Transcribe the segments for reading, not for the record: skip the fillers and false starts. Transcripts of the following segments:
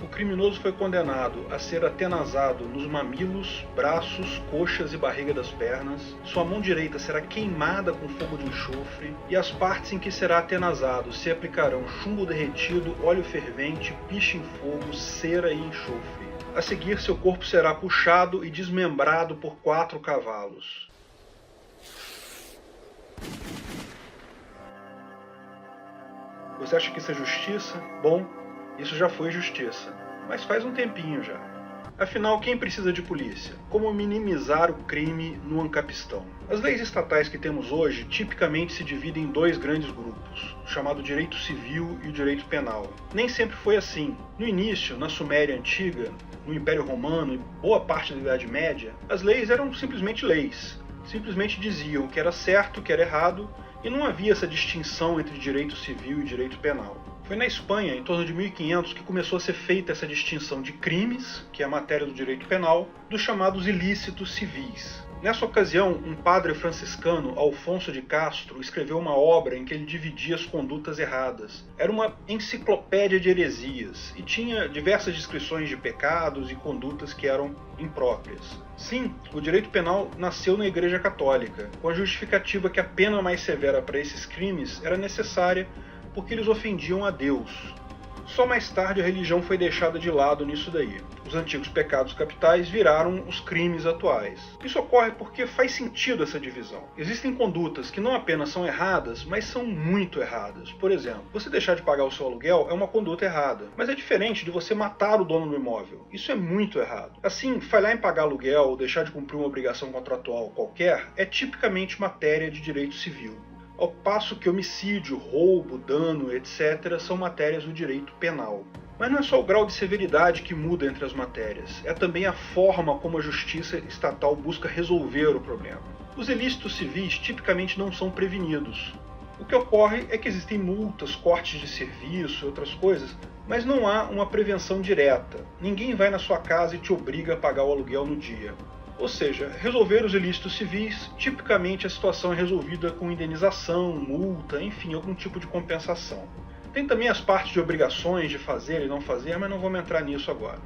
o criminoso foi condenado a ser atenazado nos mamilos, braços, coxas e barriga das pernas, sua mão direita será queimada com fogo de enxofre, e as partes em que será atenazado se aplicarão chumbo derretido, óleo fervente, piche em fogo, cera e enxofre. A seguir, seu corpo será puxado e desmembrado por 4 cavalos. Você acha que isso é justiça? Bom, isso já foi justiça, mas faz um tempinho já. Afinal, quem precisa de polícia? Como minimizar o crime no Ancapistão? As leis estatais que temos hoje tipicamente se dividem em 2 grandes grupos, o chamado direito civil e o direito penal. Nem sempre foi assim. No início, na Suméria Antiga, no Império Romano e boa parte da Idade Média, as leis eram simplesmente leis. Simplesmente diziam o que era certo, o que era errado, e não havia essa distinção entre direito civil e direito penal. Foi na Espanha, em torno de 1500, que começou a ser feita essa distinção de crimes, que é a matéria do direito penal, dos chamados ilícitos civis. Nessa ocasião, um padre franciscano, Alfonso de Castro, escreveu uma obra em que ele dividia as condutas erradas. Era uma enciclopédia de heresias e tinha diversas descrições de pecados e condutas que eram impróprias. Sim, o direito penal nasceu na Igreja Católica, com a justificativa que a pena mais severa para esses crimes era necessária porque eles ofendiam a Deus. Só mais tarde a religião foi deixada de lado nisso daí. Os antigos pecados capitais viraram os crimes atuais. Isso ocorre porque faz sentido essa divisão. Existem condutas que não apenas são erradas, mas são muito erradas. Por exemplo, você deixar de pagar o seu aluguel é uma conduta errada, mas é diferente de você matar o dono do imóvel. Isso é muito errado. Assim, falhar em pagar aluguel ou deixar de cumprir uma obrigação contratual qualquer é tipicamente matéria de direito civil. Ao passo que homicídio, roubo, dano, etc. são matérias do direito penal. Mas não é só o grau de severidade que muda entre as matérias, é também a forma como a justiça estatal busca resolver o problema. Os ilícitos civis tipicamente não são prevenidos. O que ocorre é que existem multas, cortes de serviço e outras coisas, mas não há uma prevenção direta. Ninguém vai na sua casa e te obriga a pagar o aluguel no dia. Ou seja, resolver os ilícitos civis, tipicamente a situação é resolvida com indenização, multa, enfim, algum tipo de compensação. Tem também as partes de obrigações de fazer e não fazer, mas não vamos entrar nisso agora.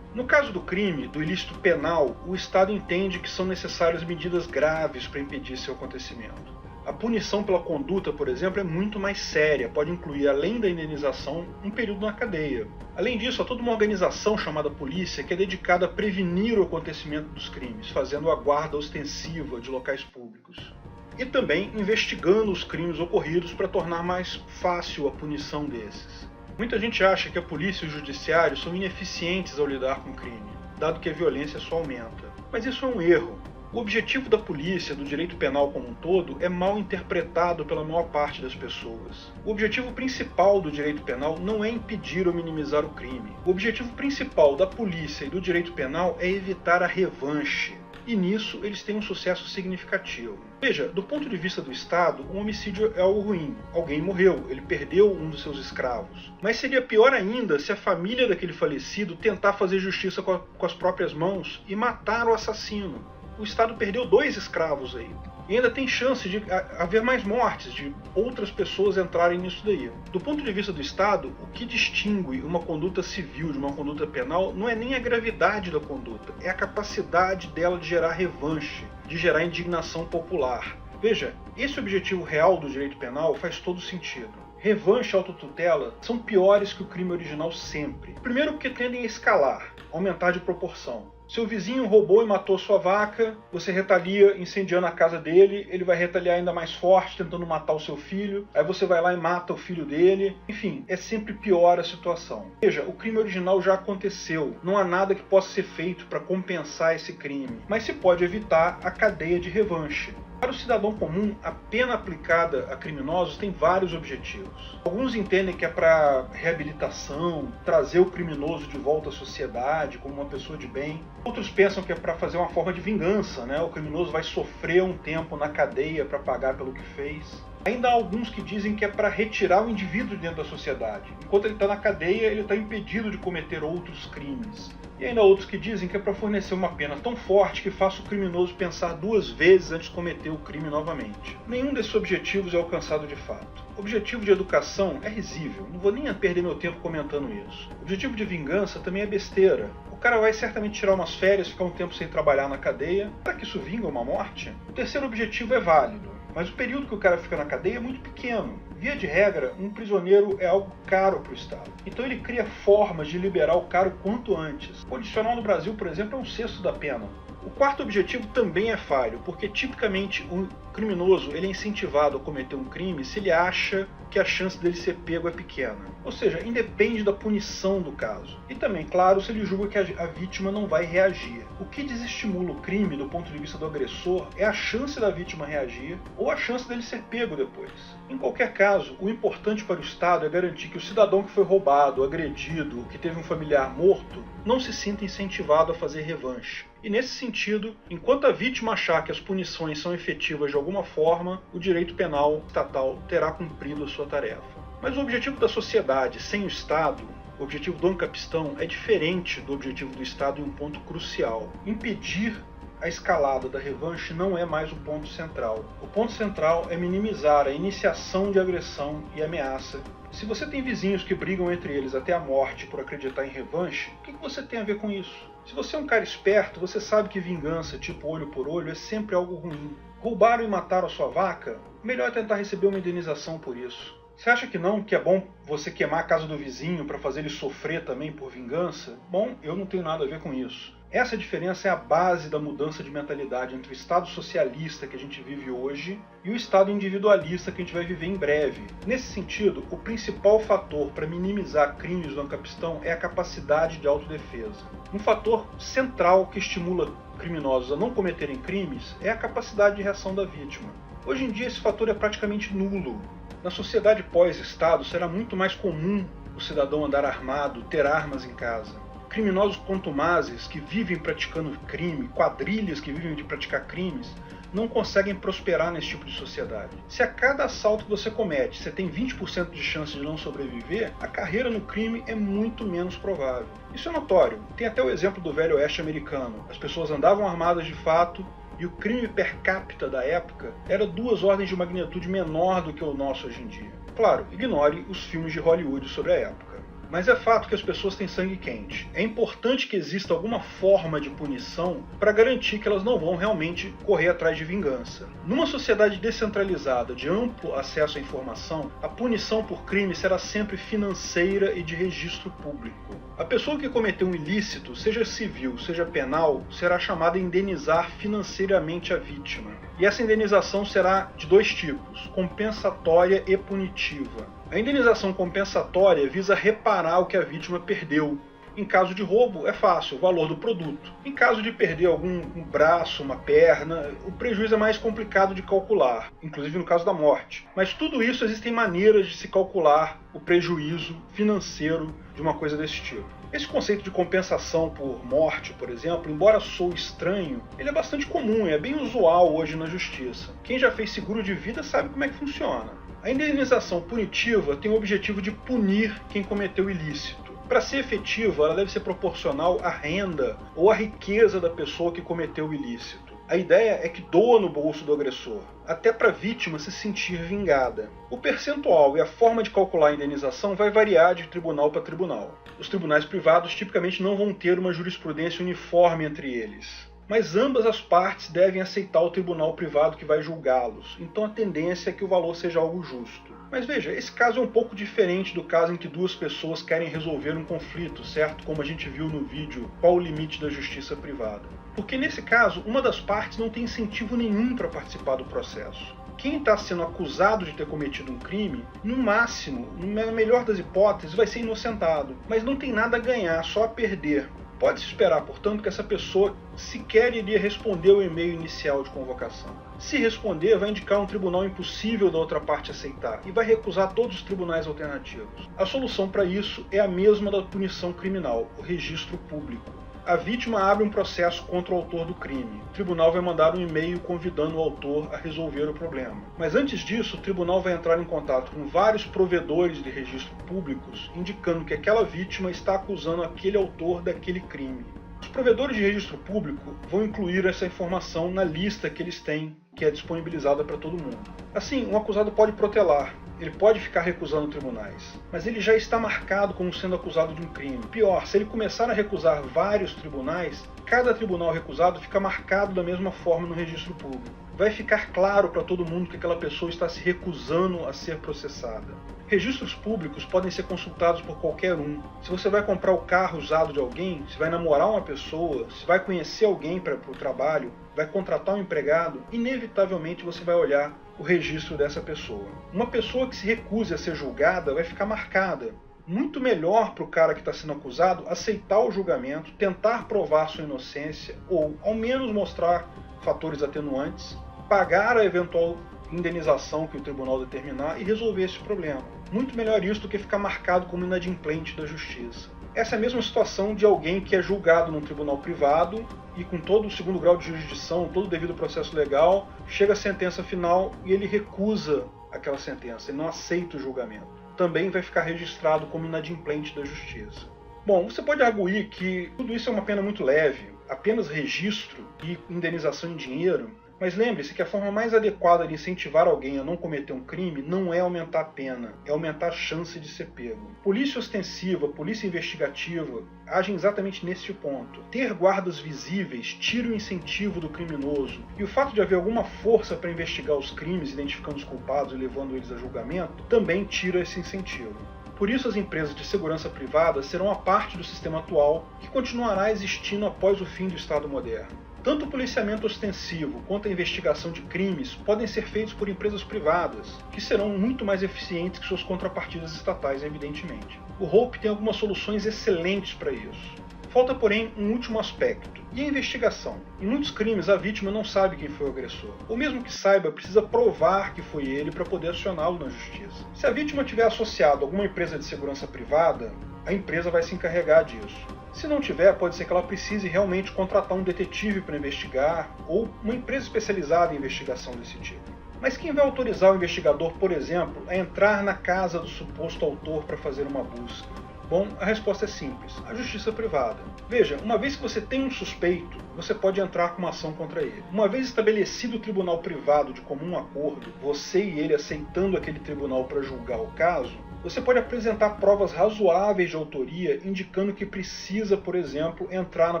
No caso do crime, do ilícito penal, o Estado entende que são necessárias medidas graves para impedir seu acontecimento. A punição pela conduta, por exemplo, é muito mais séria, pode incluir, além da indenização, um período na cadeia. Além disso, há toda uma organização chamada polícia que é dedicada a prevenir o acontecimento dos crimes, fazendo a guarda ostensiva de locais públicos. E também investigando os crimes ocorridos para tornar mais fácil a punição desses. Muita gente acha que a polícia e o judiciário são ineficientes ao lidar com o crime, dado que a violência só aumenta. Mas isso é um erro. O objetivo da polícia, do direito penal como um todo, é mal interpretado pela maior parte das pessoas. O objetivo principal do direito penal não é impedir ou minimizar o crime. O objetivo principal da polícia e do direito penal é evitar a revanche. E nisso eles têm um sucesso significativo. Veja, do ponto de vista do Estado, um homicídio é algo ruim. Alguém morreu, ele perdeu um dos seus escravos. Mas seria pior ainda se a família daquele falecido tentar fazer justiça com as próprias mãos e matar o assassino. O Estado perdeu 2 escravos aí. E ainda tem chance de haver mais mortes, de outras pessoas entrarem nisso daí. Do ponto de vista do Estado, o que distingue uma conduta civil de uma conduta penal não é nem a gravidade da conduta, é a capacidade dela de gerar revanche, de gerar indignação popular. Veja, esse objetivo real do direito penal faz todo sentido. Revanche e autotutela são piores que o crime original sempre. Primeiro porque tendem a escalar, aumentar de proporção. Seu vizinho roubou e matou sua vaca, você retalia incendiando a casa dele, ele vai retaliar ainda mais forte, tentando matar o seu filho, aí você vai lá e mata o filho dele. Enfim, é sempre pior a situação. Veja, o crime original já aconteceu, não há nada que possa ser feito para compensar esse crime, mas se pode evitar a cadeia de revanche. Para o cidadão comum, a pena aplicada a criminosos tem vários objetivos. Alguns entendem que é para reabilitação, trazer o criminoso de volta à sociedade como uma pessoa de bem. Outros pensam que é para fazer uma forma de vingança, né? O criminoso vai sofrer um tempo na cadeia para pagar pelo que fez. Ainda há alguns que dizem que é para retirar o indivíduo de dentro da sociedade. Enquanto ele está na cadeia, ele está impedido de cometer outros crimes. E ainda há outros que dizem que é para fornecer uma pena tão forte que faça o criminoso pensar 2 vezes antes de cometer o crime novamente. Nenhum desses objetivos é alcançado de fato. O objetivo de educação é risível, não vou nem perder meu tempo comentando isso. O objetivo de vingança também é besteira. O cara vai certamente tirar umas férias, ficar um tempo sem trabalhar na cadeia. Será que isso vinga uma morte? O terceiro objetivo é válido, mas o período que o cara fica na cadeia é muito pequeno. Via de regra, um prisioneiro é algo caro para o Estado. Então ele cria formas de liberar o cara o quanto antes. O condicional no Brasil, por exemplo, é 1/6 da pena. O quarto objetivo também é falho, porque tipicamente o criminoso ele é incentivado a cometer um crime se ele acha que a chance dele ser pego é pequena. Ou seja, independe da punição do caso. E também, claro, se ele julga que a vítima não vai reagir. O que desestimula o crime do ponto de vista do agressor é a chance da vítima reagir ou a chance dele ser pego depois. Em qualquer caso, o importante para o Estado é garantir que o cidadão que foi roubado, agredido, que teve um familiar morto, não se sinta incentivado a fazer revanche. E nesse sentido, enquanto a vítima achar que as punições são efetivas de alguma forma, o direito penal estatal terá cumprido a sua tarefa. Mas o objetivo da sociedade sem o Estado, o objetivo do ancapistão, é diferente do objetivo do Estado em um ponto crucial. Impedir a escalada da revanche não é mais o ponto central. O ponto central é minimizar a iniciação de agressão e ameaça. Se você tem vizinhos que brigam entre eles até a morte por acreditar em revanche, o que você tem a ver com isso? Se você é um cara esperto, você sabe que vingança, tipo olho por olho, é sempre algo ruim. Roubaram e mataram a sua vaca? Melhor é tentar receber uma indenização por isso. Você acha que não, que é bom você queimar a casa do vizinho para fazer ele sofrer também por vingança? Bom, eu não tenho nada a ver com isso. Essa diferença é a base da mudança de mentalidade entre o Estado socialista que a gente vive hoje e o Estado individualista que a gente vai viver em breve. Nesse sentido, o principal fator para minimizar crimes do ancapistão é a capacidade de autodefesa. Um fator central que estimula criminosos a não cometerem crimes é a capacidade de reação da vítima. Hoje em dia esse fator é praticamente nulo. Na sociedade pós-Estado será muito mais comum o cidadão andar armado, ter armas em casa. Criminosos contumazes que vivem praticando crime, quadrilhas que vivem de praticar crimes, não conseguem prosperar nesse tipo de sociedade. Se a cada assalto que você comete você tem 20% de chance de não sobreviver, a carreira no crime é muito menos provável. Isso é notório. Tem até o exemplo do velho oeste americano. As pessoas andavam armadas de fato e o crime per capita da época era 2 ordens de magnitude menor do que o nosso hoje em dia. Claro, ignore os filmes de Hollywood sobre a época. Mas é fato que as pessoas têm sangue quente. É importante que exista alguma forma de punição para garantir que elas não vão realmente correr atrás de vingança. Numa sociedade descentralizada, de amplo acesso à informação, a punição por crime será sempre financeira e de registro público. A pessoa que cometeu um ilícito, seja civil, seja penal, será chamada a indenizar financeiramente a vítima. E essa indenização será de 2 tipos, compensatória e punitiva. A indenização compensatória visa reparar o que a vítima perdeu. Em caso de roubo, é fácil, o valor do produto. Em caso de perder um braço, uma perna, o prejuízo é mais complicado de calcular, inclusive no caso da morte. Mas tudo isso existem maneiras de se calcular o prejuízo financeiro de uma coisa desse tipo. Esse conceito de compensação por morte, por exemplo, embora soe estranho, ele é bastante comum e é bem usual hoje na justiça. Quem já fez seguro de vida sabe como é que funciona. A indenização punitiva tem o objetivo de punir quem cometeu o ilícito. Para ser efetiva, ela deve ser proporcional à renda ou à riqueza da pessoa que cometeu o ilícito. A ideia é que doa no bolso do agressor, até para a vítima se sentir vingada. O percentual e a forma de calcular a indenização vai variar de tribunal para tribunal. Os tribunais privados tipicamente não vão ter uma jurisprudência uniforme entre eles. Mas ambas as partes devem aceitar o tribunal privado que vai julgá-los, então a tendência é que o valor seja algo justo. Mas veja, esse caso é um pouco diferente do caso em que 2 pessoas querem resolver um conflito, certo? Como a gente viu no vídeo, qual o limite da justiça privada. Porque nesse caso, uma das partes não tem incentivo nenhum para participar do processo. Quem está sendo acusado de ter cometido um crime, no máximo, na melhor das hipóteses, vai ser inocentado, mas não tem nada a ganhar, só a perder. Pode-se esperar, portanto, que essa pessoa sequer iria responder ao e-mail inicial de convocação. Se responder, vai indicar um tribunal impossível da outra parte aceitar e vai recusar todos os tribunais alternativos. A solução para isso é a mesma da punição criminal, o registro público. A vítima abre um processo contra o autor do crime. O tribunal vai mandar um e-mail convidando o autor a resolver o problema. Mas antes disso, o tribunal vai entrar em contato com vários provedores de registro públicos, indicando que aquela vítima está acusando aquele autor daquele crime. Os provedores de registro público vão incluir essa informação na lista que eles têm, que é disponibilizada para todo mundo. Assim, um acusado pode protelar, ele pode ficar recusando tribunais, mas ele já está marcado como sendo acusado de um crime. Pior, se ele começar a recusar vários tribunais, cada tribunal recusado fica marcado da mesma forma no registro público. Vai ficar claro para todo mundo que aquela pessoa está se recusando a ser processada. Registros públicos podem ser consultados por qualquer um. Se você vai comprar o carro usado de alguém, se vai namorar uma pessoa, se vai conhecer alguém para o trabalho, vai contratar um empregado, inevitavelmente você vai olhar o registro dessa pessoa. Uma pessoa que se recuse a ser julgada vai ficar marcada. Muito melhor para o cara que está sendo acusado aceitar o julgamento, tentar provar sua inocência ou, ao menos, mostrar fatores atenuantes, pagar a eventual indenização que o tribunal determinar e resolver esse problema. Muito melhor isso do que ficar marcado como inadimplente da justiça. Essa é a mesma situação de alguém que é julgado num tribunal privado e com todo o segundo grau de jurisdição, todo o devido processo legal, chega a sentença final e ele recusa aquela sentença, ele não aceita o julgamento. Também vai ficar registrado como inadimplente da justiça. Bom, você pode arguir que tudo isso é uma pena muito leve, apenas registro e indenização em dinheiro, mas lembre-se que a forma mais adequada de incentivar alguém a não cometer um crime não é aumentar a pena, é aumentar a chance de ser pego. Polícia ostensiva, polícia investigativa agem exatamente nesse ponto. Ter guardas visíveis tira o incentivo do criminoso, e o fato de haver alguma força para investigar os crimes, identificando os culpados e levando eles a julgamento, também tira esse incentivo. Por isso, as empresas de segurança privada serão a parte do sistema atual que continuará existindo após o fim do Estado moderno. Tanto o policiamento ostensivo quanto a investigação de crimes podem ser feitos por empresas privadas, que serão muito mais eficientes que suas contrapartidas estatais, evidentemente. O Hope tem algumas soluções excelentes para isso. Falta, porém, um último aspecto, e a investigação. Em muitos crimes, a vítima não sabe quem foi o agressor, ou mesmo que saiba, precisa provar que foi ele para poder acioná-lo na justiça. Se a vítima tiver associado a alguma empresa de segurança privada, a empresa vai se encarregar disso. Se não tiver, pode ser que ela precise realmente contratar um detetive para investigar, ou uma empresa especializada em investigação desse tipo. Mas quem vai autorizar o investigador, por exemplo, a entrar na casa do suposto autor para fazer uma busca? Bom, a resposta é simples, a justiça privada. Veja, uma vez que você tem um suspeito, você pode entrar com uma ação contra ele. Uma vez estabelecido o tribunal privado de comum acordo, você e ele aceitando aquele tribunal para julgar o caso, você pode apresentar provas razoáveis de autoria, indicando que precisa, por exemplo, entrar na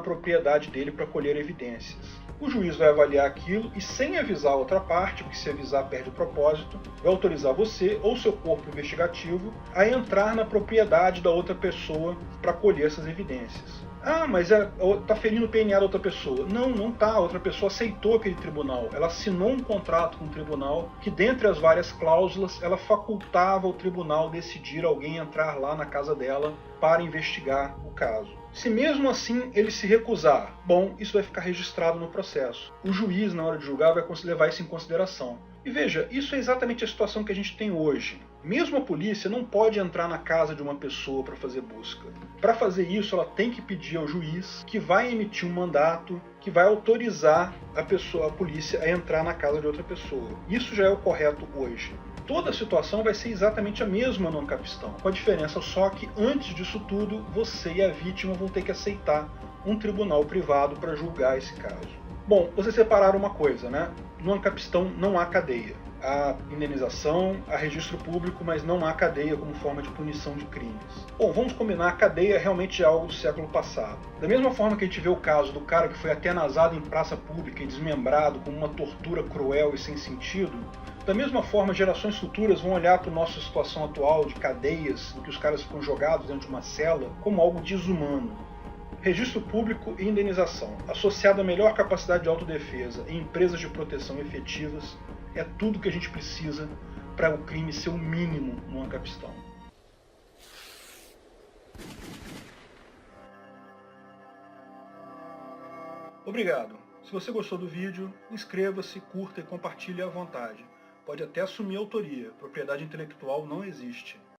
propriedade dele para colher evidências. O juiz vai avaliar aquilo e, sem avisar a outra parte, porque se avisar perde o propósito, vai autorizar você ou seu corpo investigativo a entrar na propriedade da outra pessoa para colher essas evidências. Ah, mas está ferindo o PNA da outra pessoa. Não, não está. A outra pessoa aceitou aquele tribunal. Ela assinou um contrato com o tribunal que, dentre as várias cláusulas, ela facultava ao tribunal decidir alguém entrar lá na casa dela para investigar o caso. Se mesmo assim ele se recusar, bom, isso vai ficar registrado no processo. O juiz, na hora de julgar, vai levar isso em consideração. E veja, isso é exatamente a situação que a gente tem hoje. Mesmo a polícia não pode entrar na casa de uma pessoa para fazer busca. Para fazer isso, ela tem que pedir ao juiz, que vai emitir um mandato, que vai autorizar a polícia a entrar na casa de outra pessoa. Isso já é o correto hoje. Toda a situação vai ser exatamente a mesma no Ancapistão, com a diferença só que, antes disso tudo, você e a vítima vão ter que aceitar um tribunal privado para julgar esse caso. Bom, vocês separaram uma coisa, né? No Ancapistão não há cadeia. Há indenização, há registro público, mas não há cadeia como forma de punição de crimes. Bom, vamos combinar, a cadeia realmente é algo do século passado. Da mesma forma que a gente vê o caso do cara que foi atenazado em praça pública e desmembrado com uma tortura cruel e sem sentido, da mesma forma, gerações futuras vão olhar para a nossa situação atual de cadeias, em que os caras ficam jogados dentro de uma cela, como algo desumano. Registro público e indenização, associado à melhor capacidade de autodefesa e empresas de proteção efetivas, é tudo que a gente precisa para o crime ser o mínimo no Ancapistão. Obrigado. Se você gostou do vídeo, inscreva-se, curta e compartilhe à vontade. Pode até assumir a autoria, propriedade intelectual não existe.